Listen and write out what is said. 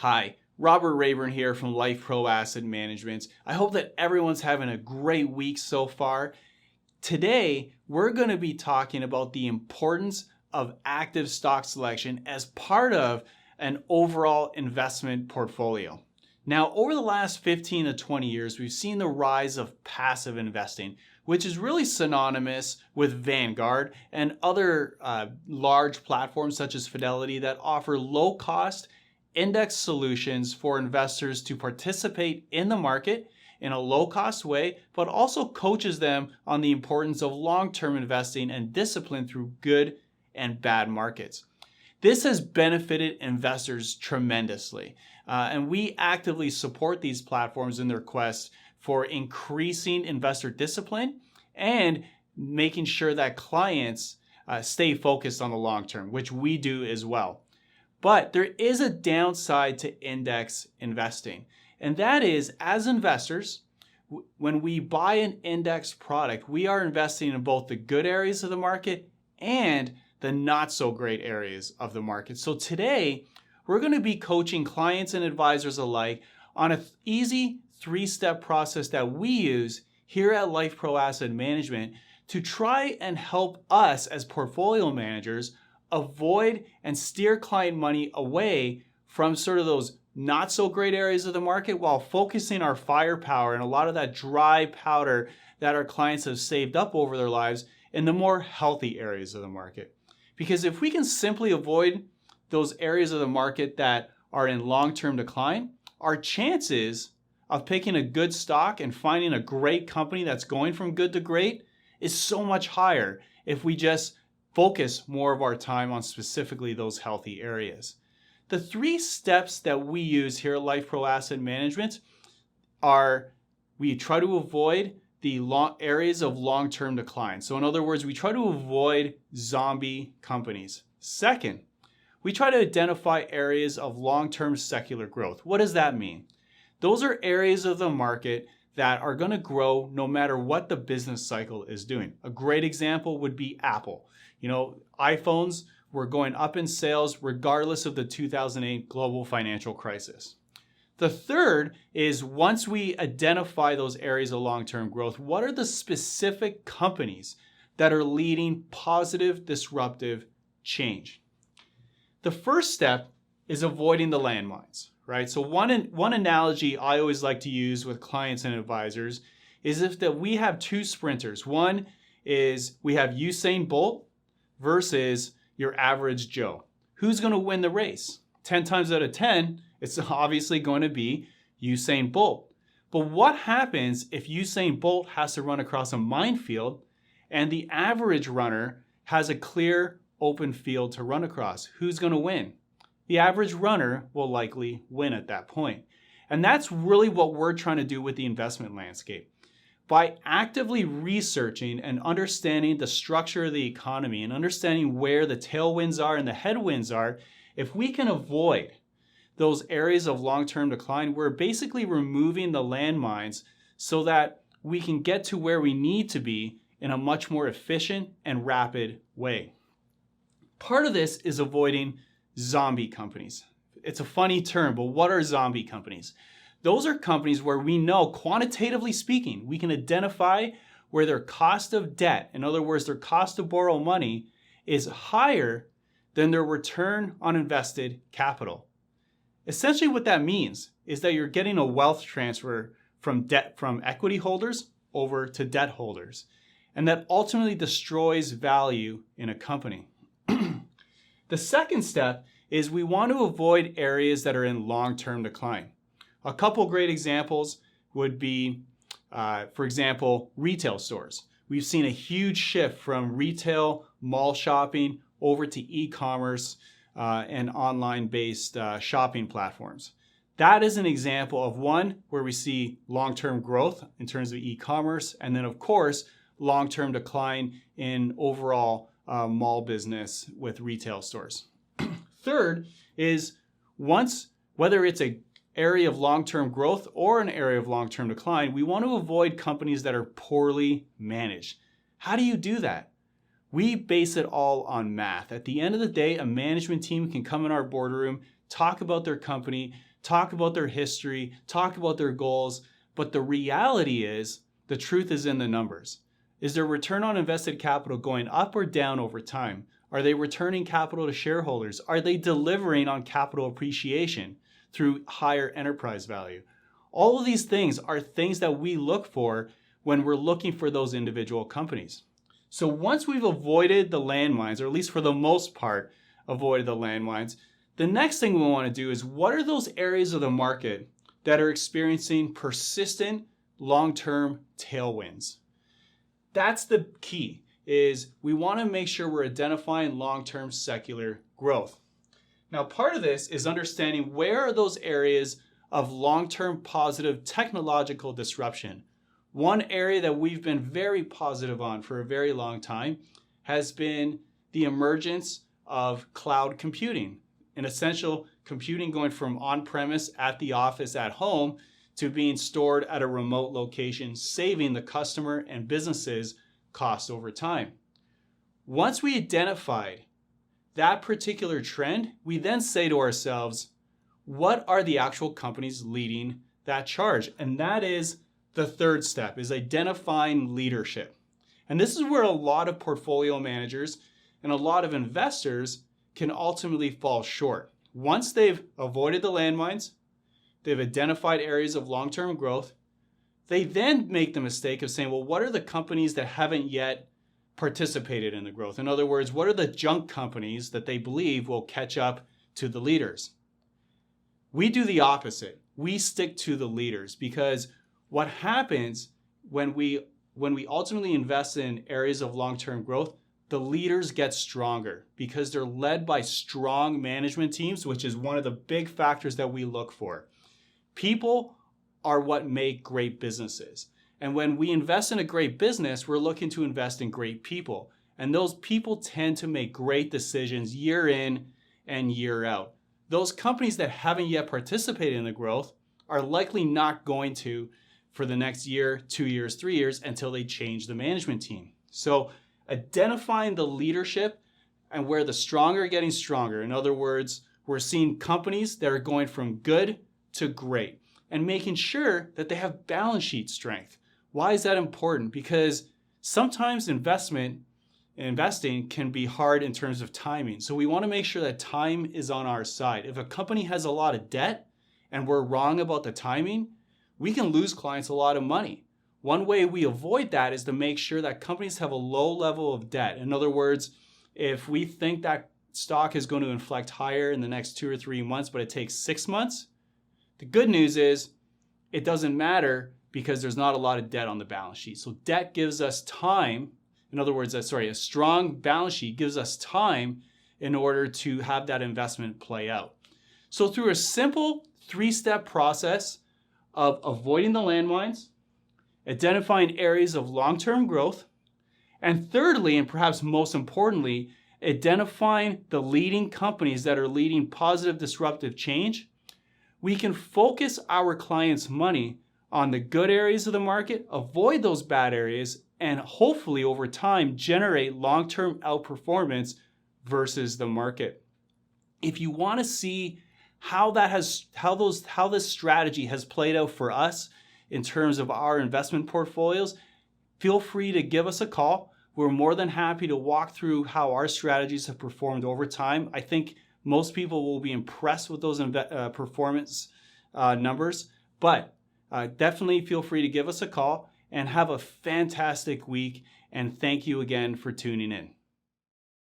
Hi, Robert Rayburn here from Life Pro Asset Management. I hope that everyone's having a great week so far. Today, we're going to be talking about the importance of active stock selection as part of an overall investment portfolio. Now, over the last 15 to 20 years, we've seen the rise of passive investing, which is really synonymous with Vanguard and other large platforms such as Fidelity that offer low-cost index solutions for investors to participate in the market in a low-cost way, but also coaches them on the importance of long-term investing and discipline through good and bad markets. This has benefited investors tremendously, and we actively support these platforms in their quest for increasing investor discipline and making sure that clients stay focused on the long term, which we do as well. But there is a downside to index investing, and that is, as investors, when we buy an index product, we are investing in both the good areas of the market and the not so great areas of the market. So today, we're going to be coaching clients and advisors alike on an easy 3-step process that we use here at Life Pro Asset Management to try and help us as portfolio managers avoid and steer client money away from sort of those not so great areas of the market while focusing our firepower and a lot of that dry powder that our clients have saved up over their lives in the more healthy areas of the market. Because if we can simply avoid those areas of the market that are in long-term decline, our chances of picking a good stock and finding a great company that's going from good to great is so much higher if we just focus more of our time on specifically those healthy areas. The 3 steps that we use here at Life Pro Asset Management are we try to avoid the areas of long-term decline. So in other words, we try to avoid zombie companies. Second, we try to identify areas of long-term secular growth. What does that mean? Those are areas of the market that are going to grow no matter what the business cycle is doing. A great example would be Apple. iPhones were going up in sales regardless of the 2008 global financial crisis. The third is once we identify those areas of long-term growth, what are the specific companies that are leading positive disruptive change? The first step is avoiding the landmines, right? So one analogy I always like to use with clients and advisors is if that we have 2 sprinters. One is we have Usain Bolt versus your average Joe. Who's going to win the race? 10 times out of 10, it's obviously going to be Usain Bolt. But what happens if Usain Bolt has to run across a minefield and the average runner has a clear open field to run across? Who's going to win? The average runner will likely win at that point. And that's really what we're trying to do with the investment landscape. By actively researching and understanding the structure of the economy and understanding where the tailwinds are and the headwinds are, if we can avoid those areas of long-term decline, we're basically removing the landmines so that we can get to where we need to be in a much more efficient and rapid way. Part of this is avoiding zombie companies. It's a funny term, but what are zombie companies? Those are companies where we know, quantitatively speaking, we can identify where their cost of debt, in other words, their cost to borrow money, is higher than their return on invested capital. Essentially what that means is that you're getting a wealth transfer from equity holders over to debt holders, and that ultimately destroys value in a company. The second step is we want to avoid areas that are in long-term decline. A couple great examples would be, for example, retail stores. We've seen a huge shift from retail mall shopping over to e-commerce and online-based shopping platforms. That is an example of one where we see long-term growth in terms of e-commerce, and then of course, long-term decline in overall mall business with retail stores. Third is whether it's an area of long-term growth or an area of long-term decline, we want to avoid companies that are poorly managed. How do you do that? We base it all on math. At the end of the day, a management team can come in our boardroom, talk about their company, talk about their history, talk about their goals, but the reality is, the truth is in the numbers. Is their return on invested capital going up or down over time? Are they returning capital to shareholders? Are they delivering on capital appreciation through higher enterprise value? All of these things are things that we look for when we're looking for those individual companies. So once we've avoided the landmines, or at least for the most part, avoided the landmines, the next thing we want to do is what are those areas of the market that are experiencing persistent long-term tailwinds? That's the key, is we want to make sure we're identifying long-term secular growth. Now, part of this is understanding where are those areas of long-term positive technological disruption. One area that we've been very positive on for a very long time has been the emergence of cloud computing, an essential computing going from on-premise at the office at home to being stored at a remote location, saving the customer and businesses cost over time. Once we identified that particular trend, we then say to ourselves, what are the actual companies leading that charge? And that is the third step, is identifying leadership. And this is where a lot of portfolio managers and a lot of investors can ultimately fall short. Once they've avoided the landmines, they've identified areas of long-term growth, they then make the mistake of saying, well, what are the companies that haven't yet participated in the growth? In other words, what are the junk companies that they believe will catch up to the leaders? We do the opposite. We stick to the leaders, because what happens when we ultimately invest in areas of long-term growth, the leaders get stronger because they're led by strong management teams, which is one of the big factors that we look for. People are what make great businesses. And when we invest in a great business, we're looking to invest in great people. And those people tend to make great decisions year in and year out. Those companies that haven't yet participated in the growth are likely not going to for the next year, 2 years, 3 years until they change the management team. So identifying the leadership and where the strong are getting stronger. In other words, we're seeing companies that are going from good to great and making sure that they have balance sheet strength. Why is that important? Because sometimes investing can be hard in terms of timing. So we want to make sure that time is on our side. If a company has a lot of debt and we're wrong about the timing, we can lose clients a lot of money. One way we avoid that is to make sure that companies have a low level of debt. In other words, if we think that stock is going to inflect higher in the next 2 or 3 months, but it takes 6 months, the good news is it doesn't matter because there's not a lot of debt on the balance sheet. So debt gives us time. In other words, a strong balance sheet gives us time in order to have that investment play out. So through a simple 3-step process of avoiding the landmines, identifying areas of long-term growth, and thirdly, and perhaps most importantly, identifying the leading companies that are leading positive disruptive change, we can focus our clients' money on the good areas of the market, avoid those bad areas, and hopefully over time generate long-term outperformance versus the market. If you want to see how this strategy has played out for us in terms of our investment portfolios, feel free to give us a call. We're more than happy to walk through how our strategies have performed over time. I think most people will be impressed with those performance numbers, but definitely feel free to give us a call and have a fantastic week. And thank you again for tuning in.